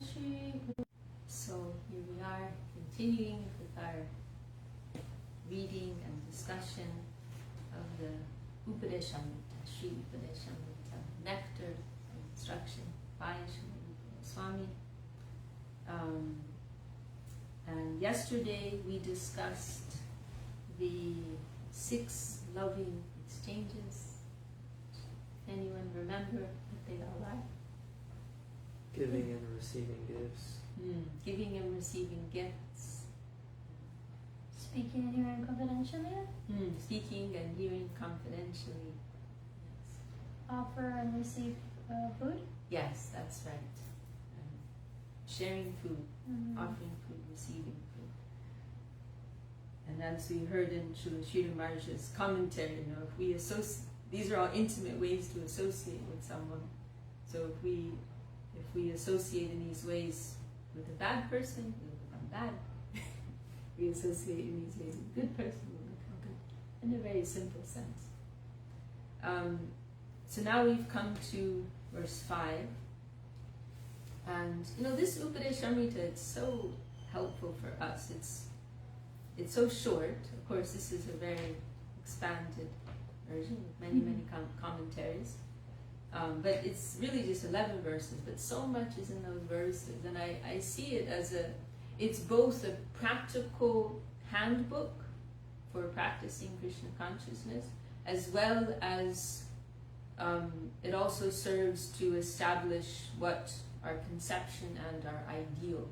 So here we are, continuing with our reading and discussion of the Upadeśāmṛta, Śrī Upadeśāmṛta, nectar of instruction by Śrī Upadeśāmṛta. And yesterday we discussed the 6 loving exchanges. Anyone remember what they all are? Giving and receiving gifts. Giving and receiving gifts. Speaking and hearing confidentially. Speaking and hearing confidentially. Yes. Offer and receive food. Yes, that's right. Sharing food, offering food, receiving food. And as we heard in Śrī Maharaj's commentary, if we these are all intimate ways to associate with someone. So if we associate in these ways with a bad person, we'll become bad. We associate in these ways with a good person, we'll become good. In a very simple sense. So now we've come to verse 5. And this Upadeśāmṛta, it's so helpful for us. It's so short. Of course, this is a very expanded version with many commentaries. But it's really just 11 verses, but so much is in those verses. And I see it as it's both a practical handbook for practicing Krishna consciousness, as well as it also serves to establish what our conception and our ideal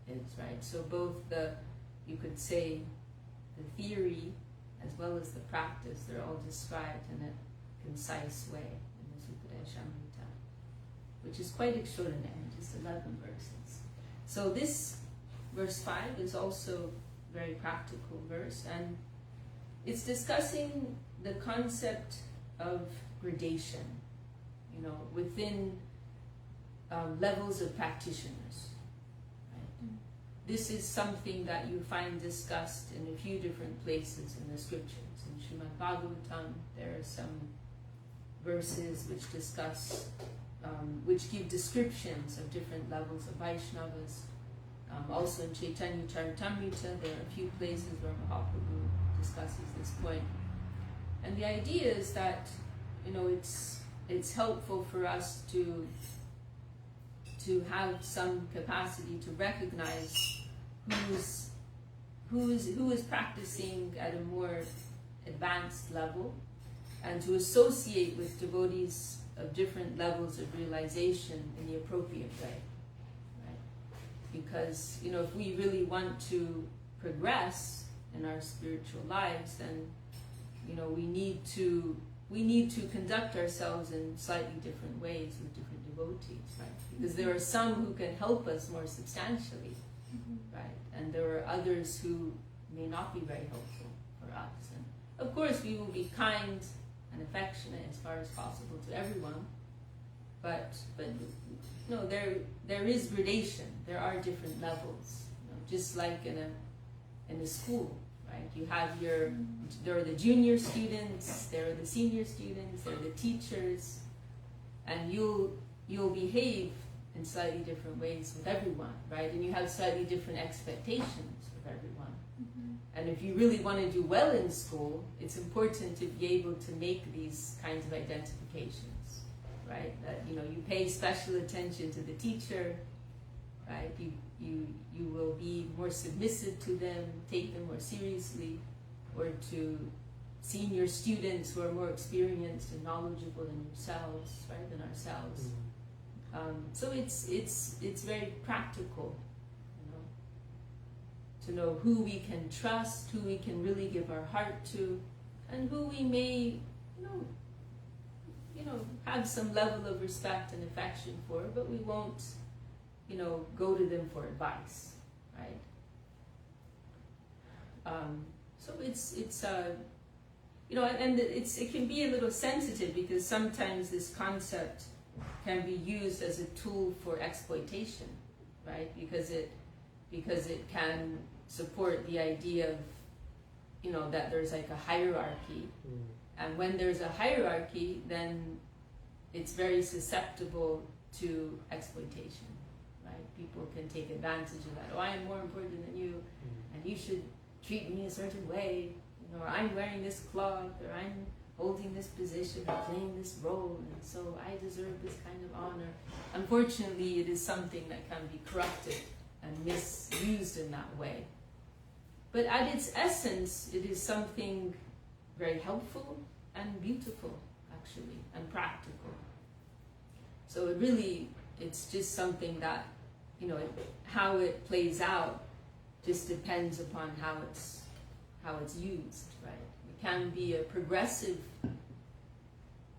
is, right? So both you could say, the theory as well as the practice, they're all described in a concise way. Upadeśāmṛta, which is quite extraordinary, just 11 verses. So this verse 5 is also a very practical verse, and it's discussing the concept of gradation, within levels of practitioners. Right? This is something that you find discussed in a few different places in the scriptures. In Śrīmad Bhagavatam, there are some verses which discuss, which give descriptions of different levels of Vaishnavas. Also in Chaitanya Charitamrita, there are a few places where Mahaprabhu discusses this point. And the idea is that, it's helpful for us to have some capacity to recognize who is practicing at a more advanced level, and to associate with devotees of different levels of realization in the appropriate way, right? Because, if we really want to progress in our spiritual lives, then, we need to conduct ourselves in slightly different ways with different devotees, right? Because there are some who can help us more substantially, right? And there are others who may not be very helpful for us. And of course, we will be kind and affectionate as far as possible to everyone, but no, there is gradation. There are different levels, just like in a school, right? You have there are the junior students, there are the senior students, there are the teachers, and you'll behave in slightly different ways with everyone, right? And you have slightly different expectations of everyone. And if you really want to do well in school, it's important to be able to make these kinds of identifications, right? That you pay special attention to the teacher, right? You will be more submissive to them, take them more seriously, or to senior students who are more experienced and knowledgeable than yourselves, right? Than ourselves. So it's very practical. To know who we can trust, who we can really give our heart to, and who we may, have some level of respect and affection for, but we won't, go to them for advice, right? So it can be a little sensitive, because sometimes this concept can be used as a tool for exploitation, right? Because it can support the idea of, that there's like a hierarchy. And when there's a hierarchy, then it's very susceptible to exploitation, right? right? People can take advantage of that. Oh, I am more important than you, and you should treat me a certain way, or I'm wearing this cloth, or I'm holding this position, or playing this role, and so I deserve this kind of honor. Unfortunately, it is something that can be corrupted and misused in that way. But at its essence, it is something very helpful and beautiful, actually, and practical. So it's just something that, how it plays out just depends upon how it's used, right? It can be a progressive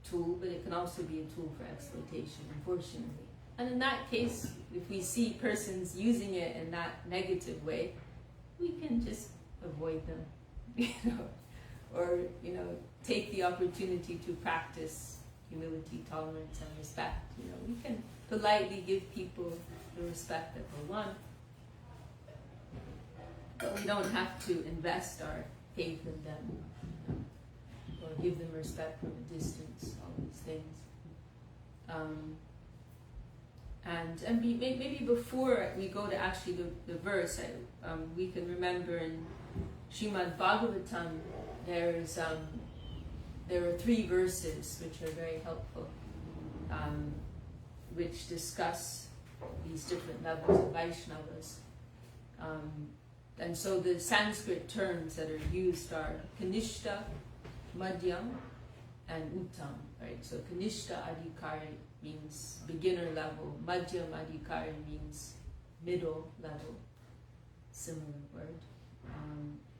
tool, but it can also be a tool for exploitation, unfortunately. And in that case, if we see persons using it in that negative way, we can just avoid them, or take the opportunity to practice humility, tolerance, and respect. We can politely give people the respect that they want, but we don't have to invest our faith in them, or give them respect from a distance. All these things, and maybe before we go to actually the verse, we can remember in Śrīmad Bhagavatam there are 3 verses which are very helpful, which discuss these different levels of Vaishnavas. And so the Sanskrit terms that are used are Kanishta, Madhyam, and Uttam. Right? So Kanishta Adhikari means beginner level, Madhyam Adhikari means middle level, similar word.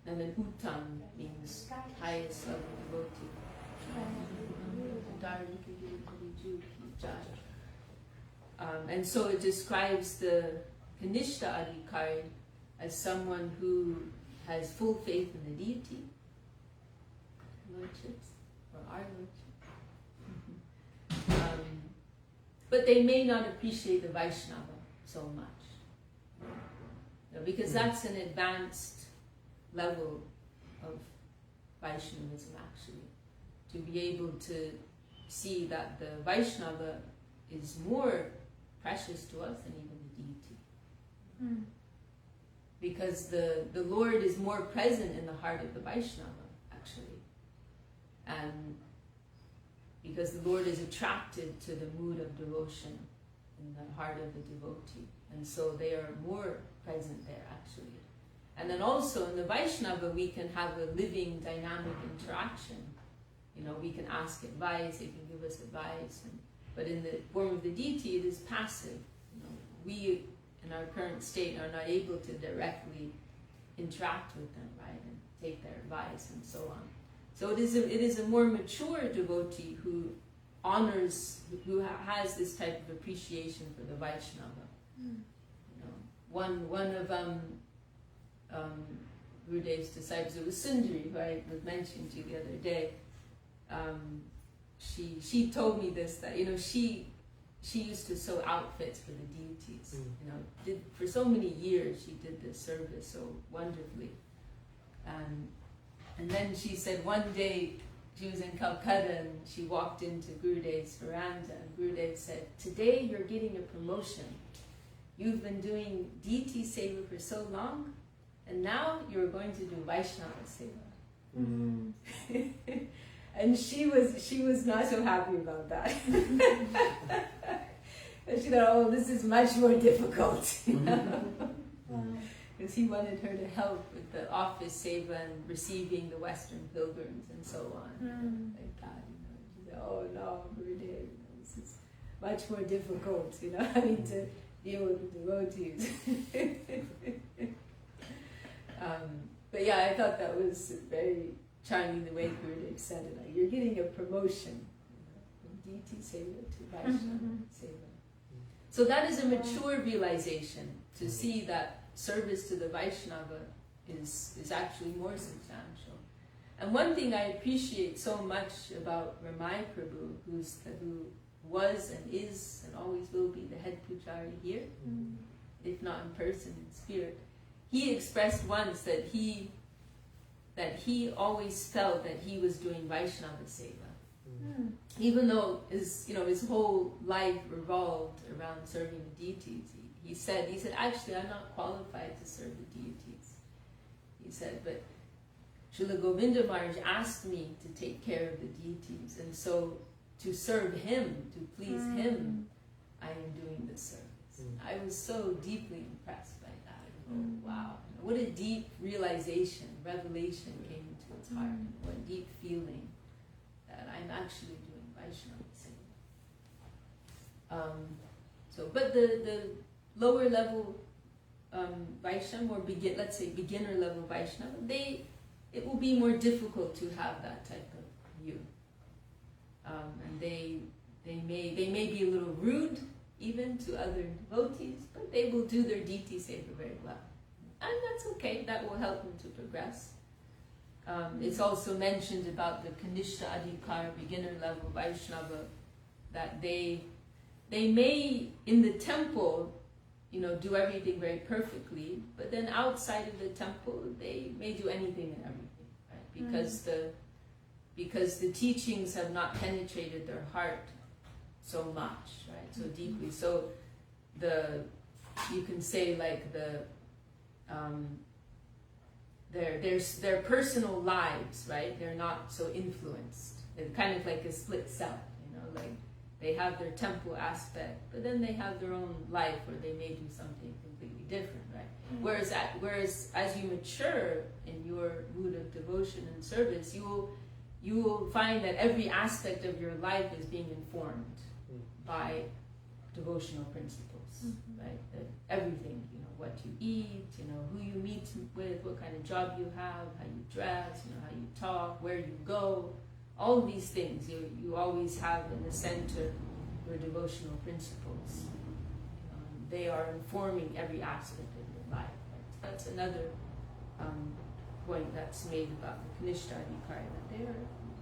And then Uttam means highest level devotee. And so it describes the Kanishta Adhikari as someone who has full faith in the deity, lordships, or our lordship. But they may not appreciate the Vaishnava so much, because that's an advanced level of Vaishnavism, actually. To be able to see that the Vaishnava is more precious to us than even the deity. Because the Lord is more present in the heart of the Vaishnava, actually. And because the Lord is attracted to the mood of devotion in the heart of the devotee. And so they are more present there, actually. And then also in the Vaishnava, we can have a living, dynamic interaction. We can ask advice, they can give us advice. But in the form of the deity, it is passive. We, in our current state, are not able to directly interact with them, right, and take their advice and so on. So it is a more mature devotee who honors, who has this type of appreciation for the Vaishnava. One of Gurudev's disciples, it was Sundari, who I was mentioning to you the other day. She told me this, that she used to sew outfits for the deities. For so many years she did this service so wonderfully. And then she said one day she was in Calcutta and she walked into Gurudev's veranda, and Gurudev said, "Today you're getting a promotion. You've been doing deity seva for so long, and now you're going to do Vaishnava seva." And she was not so happy about that. And she thought, "Oh, this is much more difficult." Because he wanted her to help with the office seva and receiving the Western pilgrims and so on. Like that, She said, "Oh no, Gurudev, this is much more difficult, I need to deal with the devotees." But yeah, I thought that was very charming the way Gurudev said it. Like, you're getting a promotion from deity seva to Vaishnava seva. So that is a mature realization, to see that service to the Vaishnava is actually more substantial. And one thing I appreciate so much about Ramai Prabhu, who was and is and always will be the head pujari here, if not in person, in spirit, he expressed once that he always felt that he was doing Vaishnava seva. Even though his whole life revolved around serving the deities, he said, actually, I'm not qualified to serve the deities. He said, but Srila Govinda Maharaj asked me to take care of the deities, and so to serve him, to please him, I am doing this service. I was so deeply impressed by that. Oh, wow. What a deep realization, revelation came into his heart. What deep feeling that I'm actually doing Vaishnava seva. But the lower level Vaishnava, or let's say beginner level Vaishnava, it will be more difficult to have that type of view. And they may be a little rude even to other devotees, but they will do their deity seva very well. And that's okay, that will help them to progress. It's also mentioned about the Kanishta Adhikar, beginner level Vaishnava, that they may, in the temple, do everything very perfectly, but then outside of the temple, they may do anything and everything, right? Because the teachings have not penetrated their heart so much, right? So deeply. So you can say like their personal lives, right? They're not so influenced. They're kind of like a split self, like they have their temple aspect, but then they have their own life where they may do something completely different, right? Whereas as you mature in your mood of devotion and service, you will find that every aspect of your life is being informed by devotional principles, right? That everything, what you eat, who you meet with, what kind of job you have, how you dress, how you talk, where you go, all of these things you always have in the center your devotional principles. They are informing every aspect of your life. Right? That's another point that's made about the Kanishta Adhikar,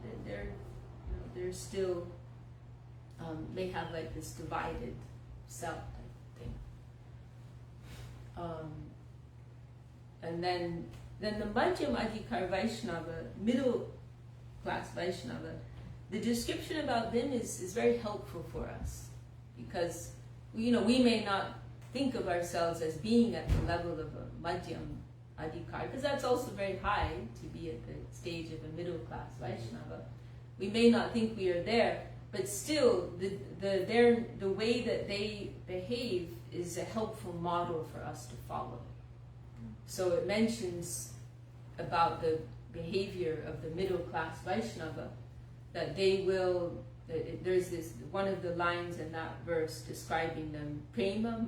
that they're still they have like this divided self type thing. And then the Madhyam Adhikar Vaishnava, middle class Vaishnava, the description about them is very helpful for us, because we may not think of ourselves as being at the level of a Madhyam Adhikar, because that's also very high to be at the stage of a middle class Vaishnava. We may not think we are there, but still the way that they behave is a helpful model for us to follow. So it mentions about the behavior of the middle class Vaishnava, that there's this one of the lines in that verse describing them, prema,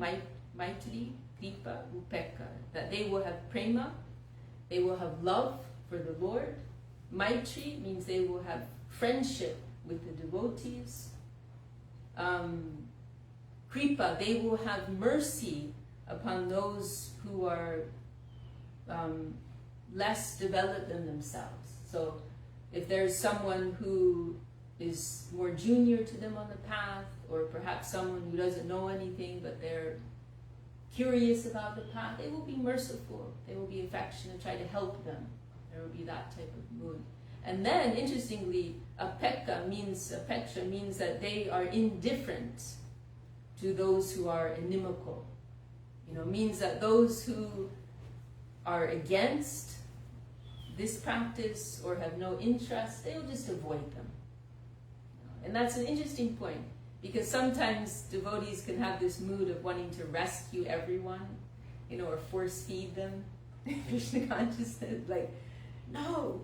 maitri, kripa, upekka, that they will have prema, they will have love for the Lord. Maitri means they will have friendship with the devotees. Kripa, they will have mercy upon those who are less developed than themselves. So if there's someone who is more junior to them on the path, or perhaps someone who doesn't know anything but they're curious about the path, they will be merciful, they will be affectionate, try to help them. There will be that type of mood. And then, interestingly, apeksha means that they are indifferent to those who are inimical. Means that those who are against this practice or have no interest, they will just avoid them. And that's an interesting point, because sometimes devotees can have this mood of wanting to rescue everyone, or force feed them Krishna consciousness, like, no,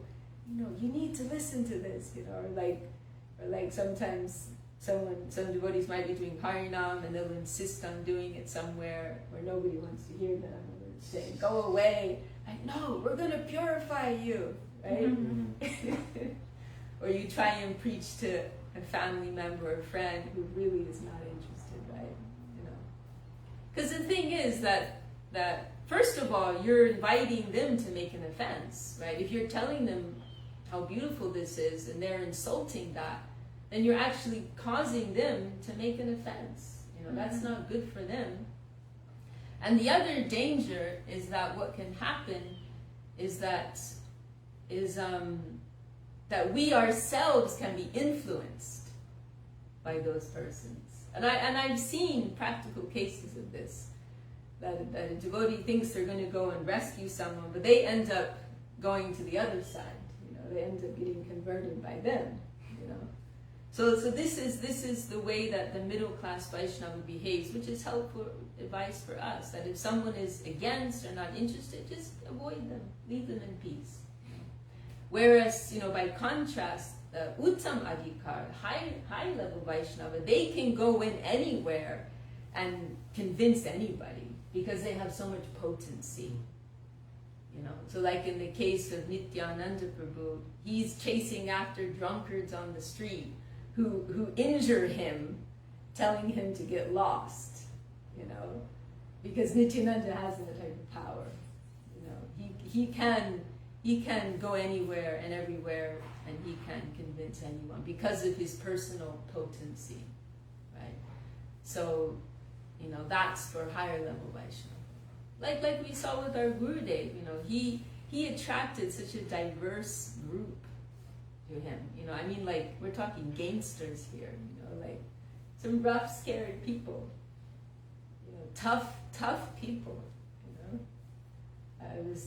you need to listen to this, or like sometimes some devotees might be doing Harinam and they'll insist on doing it somewhere where nobody wants to hear them, and they'll say, go away. Like, no, we're going to purify you, right? Or you try and preach to a family member or friend who really is not interested, right? Because the thing is that first of all, you're inviting them to make an offense, right? If you're telling them how beautiful this is and they're insulting that, then you're actually causing them to make an offense. That's not good for them. And the other danger is that what can happen is that we ourselves can be influenced by those persons. And I've seen practical cases of this, that a devotee thinks they're going to go and rescue someone, but they end up going to the other side. You know, they end up getting converted by them. You know, so this is the way that the middle class Vaishnava behaves, which is helpful advice for us. That if someone is against or not interested, just avoid them, leave them in peace. Whereas, by contrast, the Uttam Adhikar, high level Vaishnava, they can go in anywhere and convince anybody because they have so much potency. So like in the case of Nityananda Prabhu, he's chasing after drunkards on the street who injure him, telling him to get lost, because Nityananda has that type of power. He can go anywhere and everywhere, and he can convince anyone because of his personal potency, right? So, that's for higher level Vaishnava. Like we saw with our Gurudev, he attracted such a diverse group to him. We're talking gangsters here, like some rough, scary people, tough people.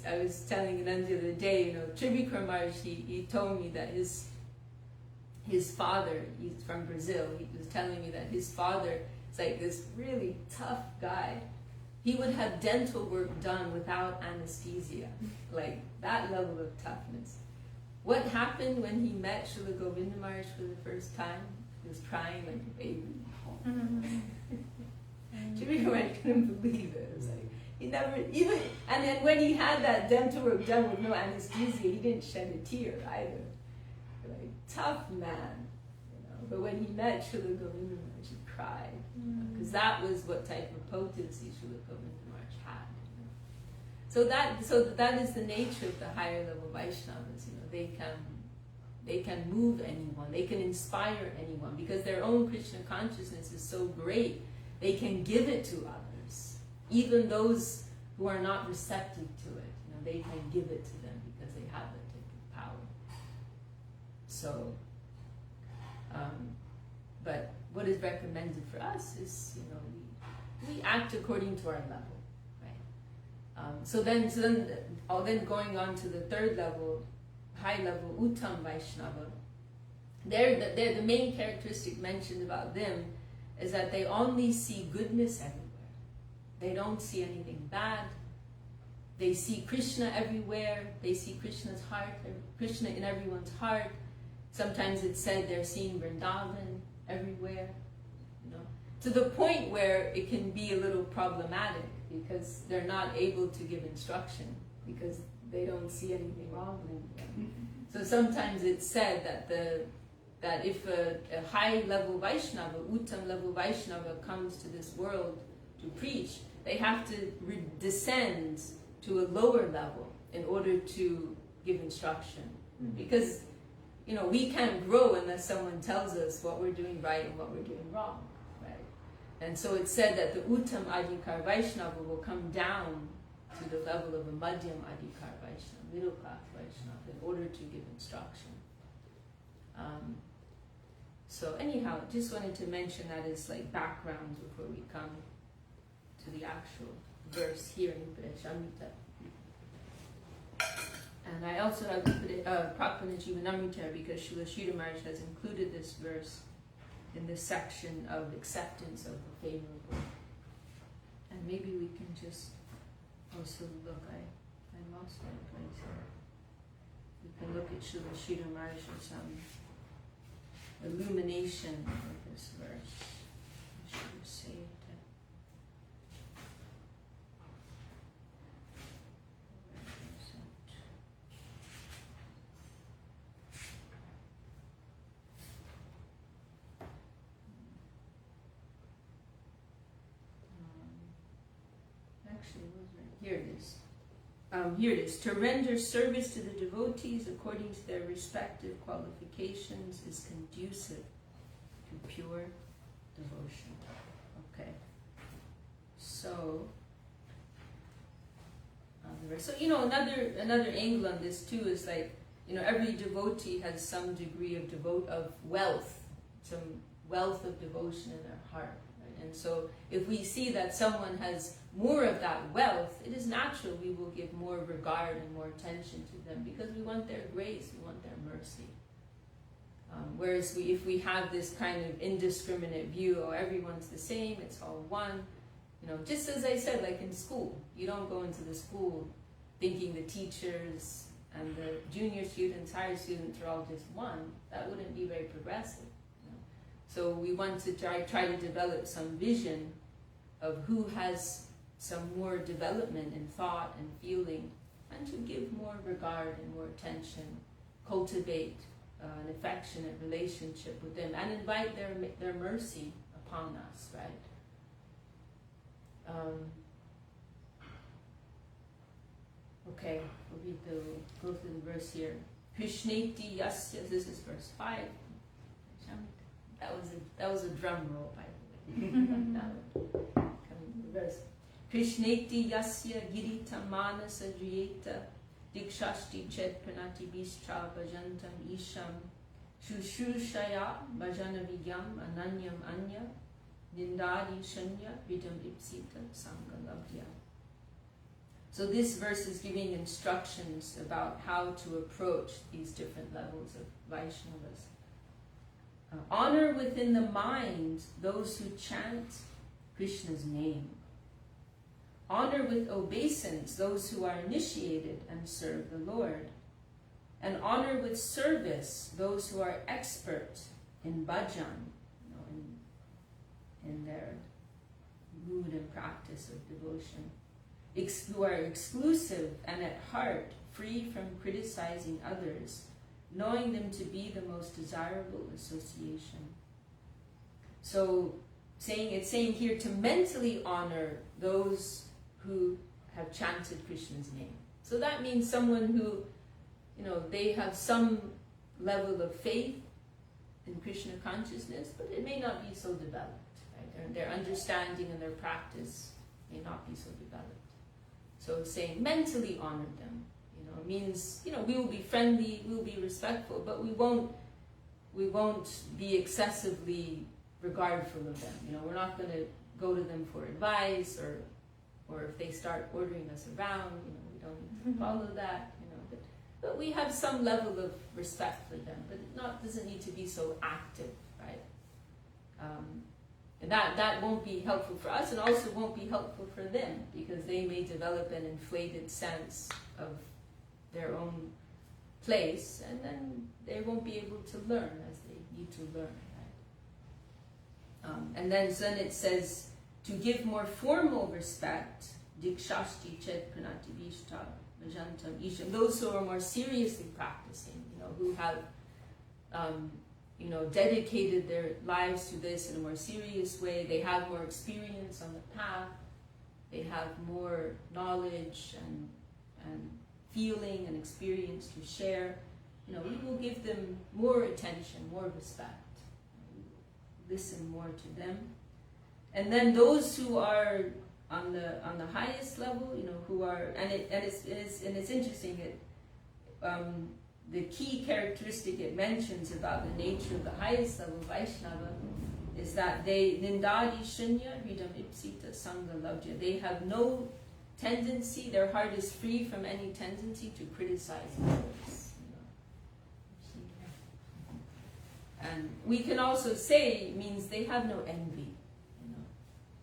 I was telling Anand the other day, Tribhuvan Maharaj, he told me that his father, he's from Brazil, he was telling me that his father is like this really tough guy. He would have dental work done without anesthesia, like that level of toughness. What happened when he met Srila Govinda Maharaj for the first time? He was crying like a baby. Tribhuvan Maharaj couldn't believe it. It was like, he never, even, and then when he had that dental work done with no anesthesia, he didn't shed a tear either. Like, tough man, But when he met Srila Govinda Maharaj, he cried. Because that was what type of potency Srila Govinda Maharaj had. So that is the nature of the higher level Vaishnavas. They can move anyone, they can inspire anyone, because their own Krishna consciousness is so great, they can give it to others. Even those who are not receptive to it, they can give it to them because they have that type of power. So, but what is recommended for us is, we act according to our level, right? So then going on to the third level, high level Uttam Vaishnava, the main characteristic mentioned about them is that they only see goodness everywhere. They don't see anything bad. They see Krishna everywhere. They see Krishna's heart, Krishna in everyone's heart. Sometimes it's said they're seeing Vrindavan everywhere, to the point where it can be a little problematic because they're not able to give instruction because they don't see anything wrong with them. So sometimes it's said that if a high level Vaishnava, Uttam level Vaishnava comes to this world to preach, they have to descend to a lower level in order to give instruction. Because, we can't grow unless someone tells us what we're doing right and what we're doing wrong, right? And so it's said that the Uttam Adhikar Vaishnava will come down to the level of a Madhyam Adhikar Vaishnava, middle class Vaishnava, in order to give instruction. So anyhow, just wanted to mention that as like background before we come to the actual verse here in Upadeśāmṛta. And I also have Prapana Jivanamrita because Srila Śrī Maharaj has included this verse in this section of acceptance of the favorable. And maybe we can just also look, I lost my place here. We can look at Srila Śrī Maharaj for some illumination of this verse. I should have saved it. Here it is. Here it is. To render service to the devotees according to their respective qualifications is conducive to pure devotion. Okay. So, another angle on this too is like, every devotee has some degree of wealth, some wealth of devotion in their heart. Right? And so if we see that someone has more of that wealth, it is natural we will give more regard and more attention to them because we want their grace, we want their mercy. Whereas if we have this kind of indiscriminate view, oh, everyone's the same, it's all one, just as I said, like in school, you don't go into the school thinking the teachers and the junior students, higher students are all just one. That wouldn't be very progressive. So we want to try to develop some vision of who has some more development in thought and feeling, and to give more regard and more attention, cultivate an affectionate relationship with them, and invite their mercy upon us, right? Okay, we'll go through the verse here. Krishneti yasya, this is verse 5. That was a drum roll, by the way. Coming to the verse. Krishneti yasya girita manasa jyeta dikshashti chet pranati bishtra bhajantam isham shushushaya bhajana vigyam ananyam anya nindadi shanya vidam ipsita sangalabhya. So this verse is giving instructions about how to approach these different levels of Vaishnavas. Honor within the mind those who chant Krishna's name. Honor with obeisance those who are initiated and serve the Lord. And honor with service those who are expert in bhajan, in their mood and practice of devotion. Who are exclusive and at heart free from criticizing others, knowing them to be the most desirable association. So it's saying here to mentally honor those who have chanted Krishna's name. So that means someone who, they have some level of faith in Krishna consciousness, but it may not be so developed. Right? Their understanding and their practice may not be so developed. So saying mentally honor them, means, we will be friendly, we will be respectful, but we won't be excessively regardful of them. We're not going to go to them for advice, or if they start ordering us around, we don't follow that, but we have some level of respect for them, but it doesn't need to be so active, right? And that won't be helpful for us, and also won't be helpful for them, because they may develop an inflated sense of their own place, and then they won't be able to learn as they need to learn. Right? And then it says to give more formal respect, dikshashti chet pranati vishta bhajantam isham, those who are more seriously practicing, who have dedicated their lives to this in a more serious way. They have more experience on the path. They have more knowledge and feeling and experience to share. We will give them more attention, more respect. Listen more to them. And then those who are on the highest level, who are, and it's interesting. The key characteristic it mentions about the nature of the highest level of Vaishnava is that they nindadi shunya hridam ipsita sangha labhya. They have no tendency, their heart is free from any tendency to criticize others. And we can also say it means they have no envy.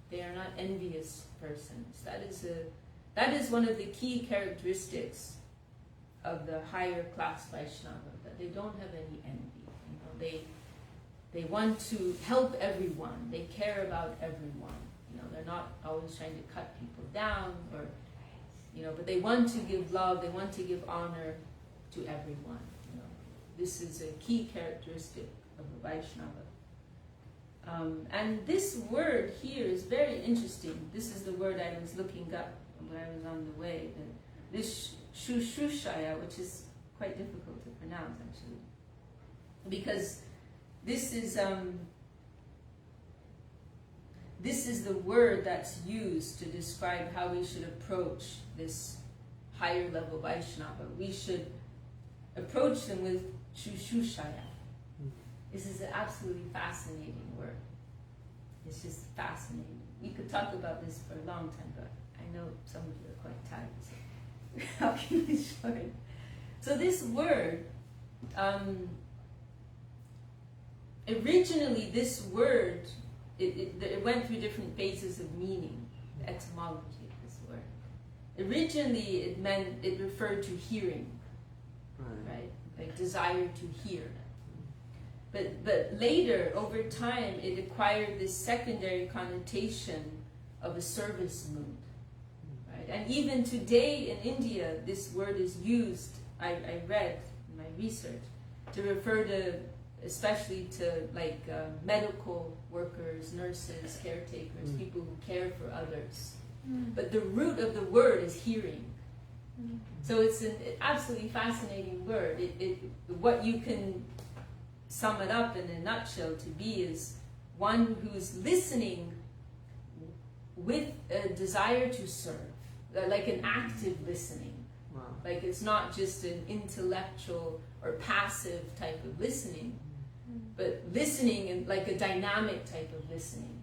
They are not envious persons. That is one of the key characteristics of the higher class Vaishnava, that they don't have any envy. They want to help everyone. They care about everyone. They're not always trying to cut people down, or but they want to give love. They want to give honor to everyone. This is a key characteristic of the Vaishnava. And this word here is very interesting. This is the word I was looking up when I was on the way. This shushushaya, which is quite difficult to pronounce actually, because this is the word that's used to describe how we should approach this higher level Vaishnava. We should approach them with shushushaya. This is an absolutely fascinating word. It's just fascinating. We could talk about this for a long time, but I know some of you are quite tired, so I'll keep it short. So this word, originally this word, it went through different phases of meaning, the etymology of this word. Originally it referred to hearing, right? Like desire to hear. But later, over time, it acquired this secondary connotation of a service mood, right? And even today in India, this word is used, I read in my research, to refer to, especially to like medical workers, nurses, caretakers, people who care for others. But the root of the word is hearing. So it's an absolutely fascinating word. What you can sum it up in a nutshell to be is one who's listening with a desire to serve, like an active listening. Wow. Like it's not just an intellectual or passive type of listening, but listening in like a dynamic type of listening.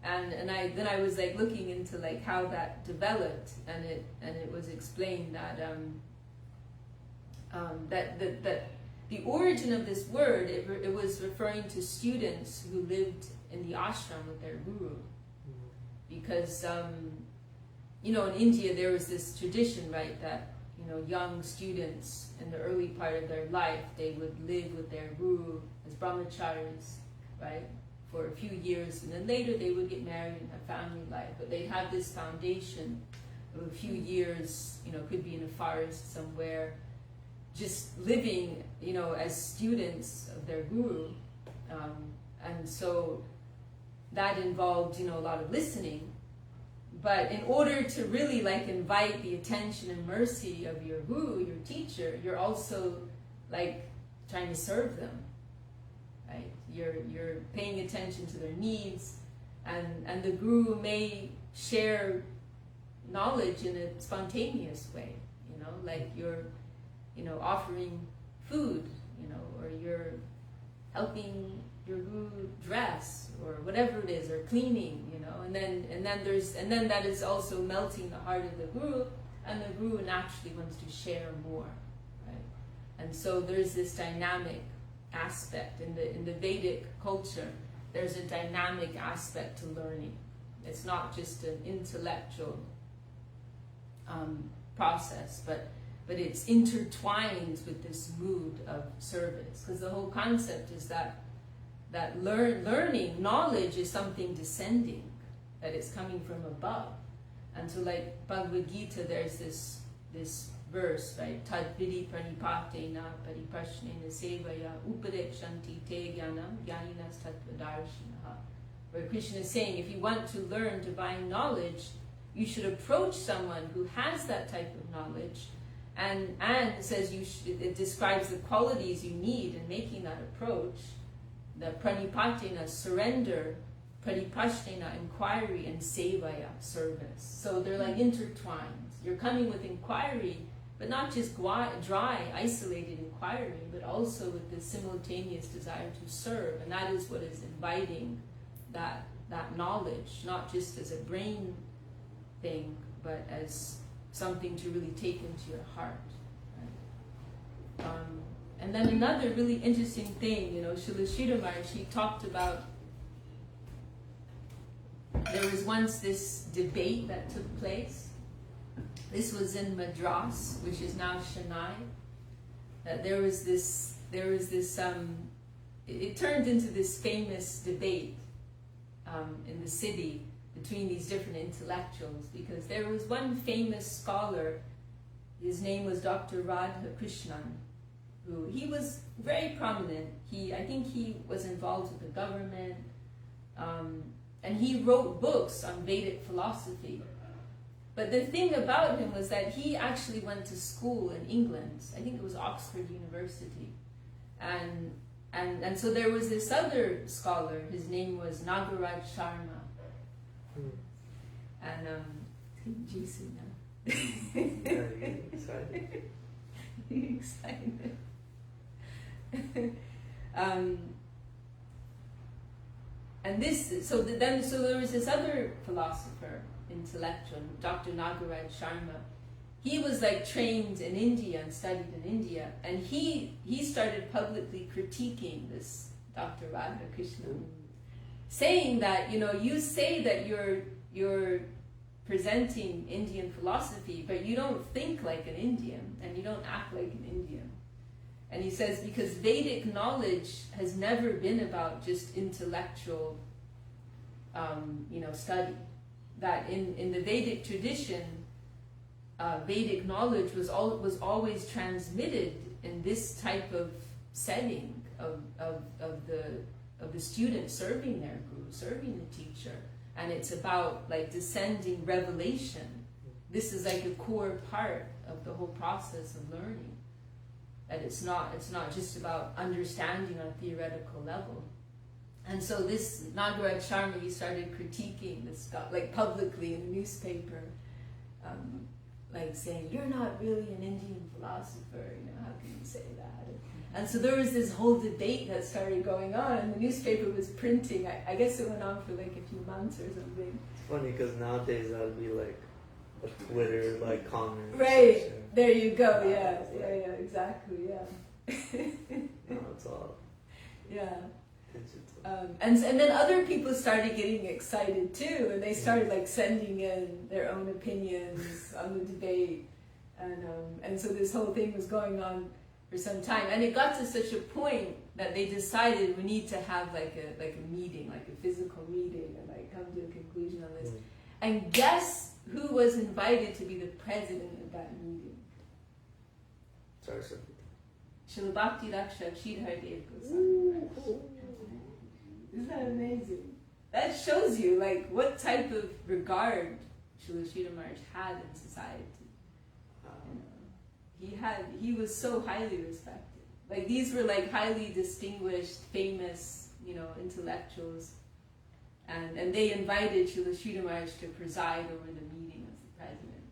And I was like looking into like how that developed, and it was explained that that the origin of this word, it was referring to students who lived in the ashram with their guru, because in India there was this tradition, right, that young students in the early part of their life, they would live with their guru as brahmacharis, right, for a few years, and then later they would get married and have family life, but they'd have this foundation of a few years, could be in a forest somewhere, just living, as students of their guru, and so that involved, a lot of listening. But in order to really like invite the attention and mercy of your guru, your teacher, you're also like trying to serve them, right? You're paying attention to their needs, and the guru may share knowledge in a spontaneous way, like you're offering food, or you're helping your guru dress or whatever it is, or cleaning, and then that is also melting the heart of the guru, and the guru naturally wants to share more, right? And so there's this dynamic aspect in the Vedic culture. There's a dynamic aspect to learning. It's not just an intellectual process, but it's intertwined with this mood of service, because the whole concept is that learning, knowledge is something descending, that it's coming from above. And so like Bhagavad Gita, there's this verse, right? Tad vidi pranipatena paripashnena sevaya upadeśāmṛta te jnanam jnaninas tattvadarshinaha, where Krishna is saying, if you want to learn divine knowledge, you should approach someone who has that type of knowledge, and says it describes the qualities you need in making that approach. The pranipatena, surrender, paripashnena, inquiry, and sevaya, service. So they're like intertwined. You're coming with inquiry, but not just dry, isolated inquiry, but also with the simultaneous desire to serve. And that is what is inviting that knowledge, not just as a brain thing, but as something to really take into your heart. Right? And then another really interesting thing, Śrī Upadeśāmṛta talked about, there was once this debate that took place. This was in Madras, which is now Chennai. There was this, it turned into this famous debate in the city between these different intellectuals, because there was one famous scholar, his name was Dr. Radhakrishnan, who he was very prominent. I think he was involved with the government, and he wrote books on Vedic philosophy. But the thing about him was that he actually went to school in England. I think it was Oxford University. And so there was this other scholar, his name was Nagaraj Sharma. And juicy now. Very excited. Excited. so there was this other philosopher, intellectual, Dr. Nagaraj Sharma. He was like trained in India and studied in India, and he started publicly critiquing this Dr. Radhakrishna, saying that, you say that you're presenting Indian philosophy, but you don't think like an Indian and you don't act like an Indian. And he says, because Vedic knowledge has never been about just intellectual study. That in the Vedic tradition, Vedic knowledge was always transmitted in this type of setting of the student serving their guru, serving the teacher, and it's about like descending revelation. This is like a core part of the whole process of learning. That it's not just about understanding on a theoretical level. And so this Nagaraj Sharma, he started critiquing this stuff, like publicly in the newspaper, like saying, you're not really an Indian philosopher, how can you say that? And so there was this whole debate that started going on, and the newspaper was printing. I guess it went on for like a few months or something. It's funny because nowadays that would be like a Twitter like comment. Right, section. there you go, yeah, exactly, yeah. No, it's all Yeah. digital. And then other people started getting excited too, and they started like sending in their own opinions on the debate, and so this whole thing was going on for some time, and it got to such a point that they decided we need to have like a meeting, like a physical meeting, and like come to a conclusion on this. And guess who was invited to be the president of that meeting? Sorry, sir. Srila Bhakti Rakshak Sridhar Dev Goswami. Isn't that amazing? That shows you like what type of regard Srila Sridhar Maharaj had in society. He was so highly respected. Like these were like highly distinguished, famous, intellectuals, and they invited Srila Sridhar Maharaj to preside over the meeting as the president.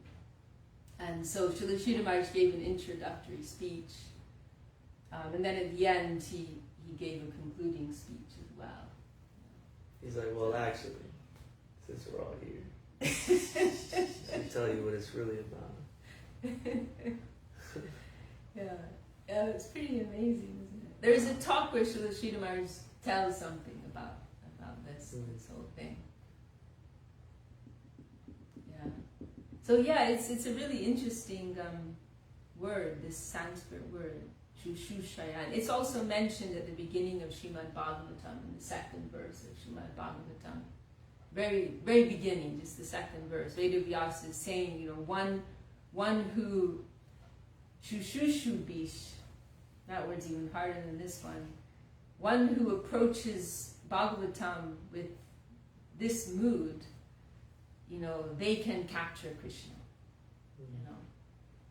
And so Srila Sridhar Maharaj gave an introductory speech, and then at the end he gave a concluding speech as well. He's like, well, actually, since we're all here, I'll tell you what it's really about. Yeah, it's pretty amazing, isn't it? There's a talk where Srila Sridhar Maharaj tells something about this whole thing. Yeah. So yeah, it's a really interesting word, this Sanskrit word, Shushushrayan. It's also mentioned at the beginning of Srimad Bhagavatam, in the second verse of Srimad Bhagavatam. Very, very beginning, just the second verse. Vedavyasa is saying, one who Shushushubish, that word's even harder than this one. One who approaches Bhagavatam with this mood, they can capture Krishna.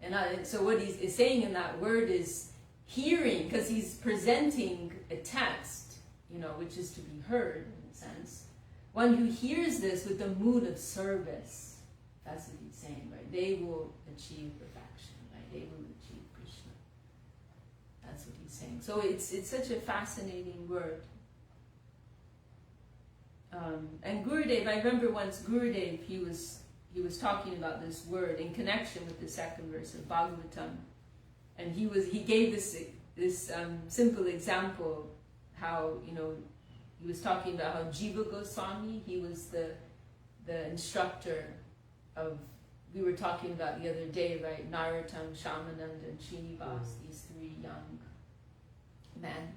And so what he's saying in that word is hearing, because he's presenting a text, which is to be heard in a sense. One who hears this with the mood of service, that's what he's saying, right? They will achieve perfection, right? They will achieve Krishna. That's what he's saying. So it's such a fascinating word. And Gurudev, I remember once Gurudev, he was talking about this word in connection with the second verse of Bhagavatam, and he gave this simple example how he was talking about how Jiva Goswami, he was the instructor of, we were talking about the other day, right? Narottam, Shamananda, and Srinivas, these three young men.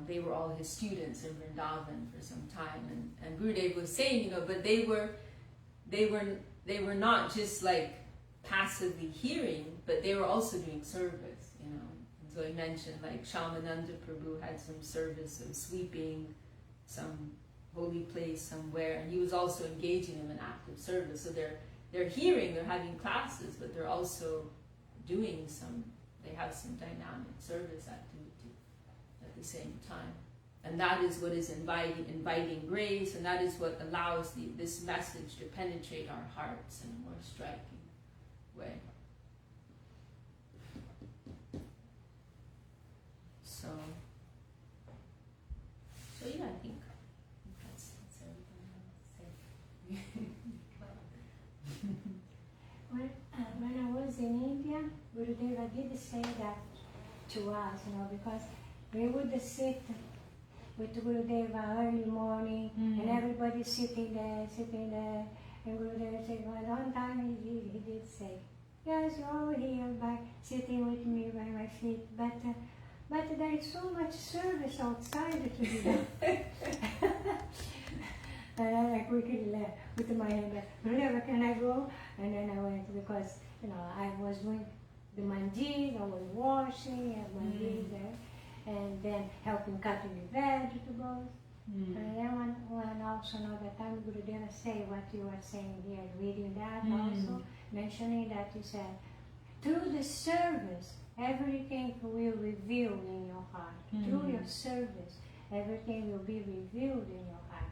They were all his students in Vrindavan for some time, and Gurudev was saying, but they were not just like passively hearing, but they were also doing service, And so he mentioned like Shamananda Prabhu had some service of sweeping some holy place somewhere, and he was also engaging in an active service. So they're hearing, they're having classes, but they're also doing they have some dynamic service activity at the same time. And that is what is inviting grace, and that is what allows this message to penetrate our hearts in a more striking way. So yeah, I think in India, Gurudeva did say that to us, because we would sit with Gurudeva early morning, and everybody sitting there, and Gurudeva said, well, one time he did say, yes, you're all here sitting with me by my feet, but there is so much service outside to be done. And I quickly left with my hand like, Gurudeva, can I go? And then I went because, I was doing the mandir, I was washing, and mandir there, and then helping cutting the vegetables. And then when also another time Gurudeva say what you are saying here, reading that also, mentioning that he said, through the service, everything will reveal in your heart. Through your service, everything will be revealed in your heart.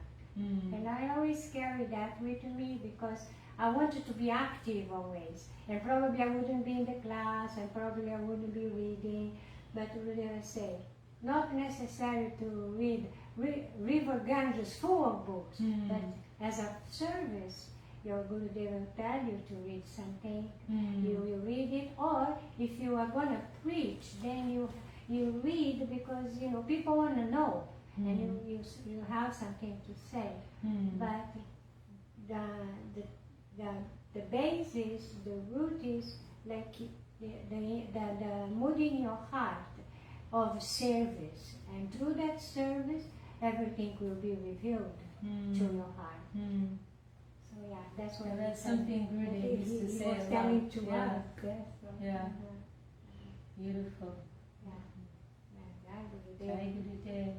And I always carry that with me because I wanted to be active always. And probably I wouldn't be in the class, and probably I wouldn't be reading, but Gurudeva say, not necessary to read River Ganges full of books, but as a service, your Gurudeva will tell you to read something, you will read it, or if you are going to preach, then you read because people want to know, and you have something to say. But the basis, the root is like the mood in your heart of service, and through that service, everything will be revealed to your heart. So yeah, that's what that's something Gurudev used to say was a lot. telling to Yeah. us. Yes, so, Yeah. Beautiful. yeah. Jai Gurudev.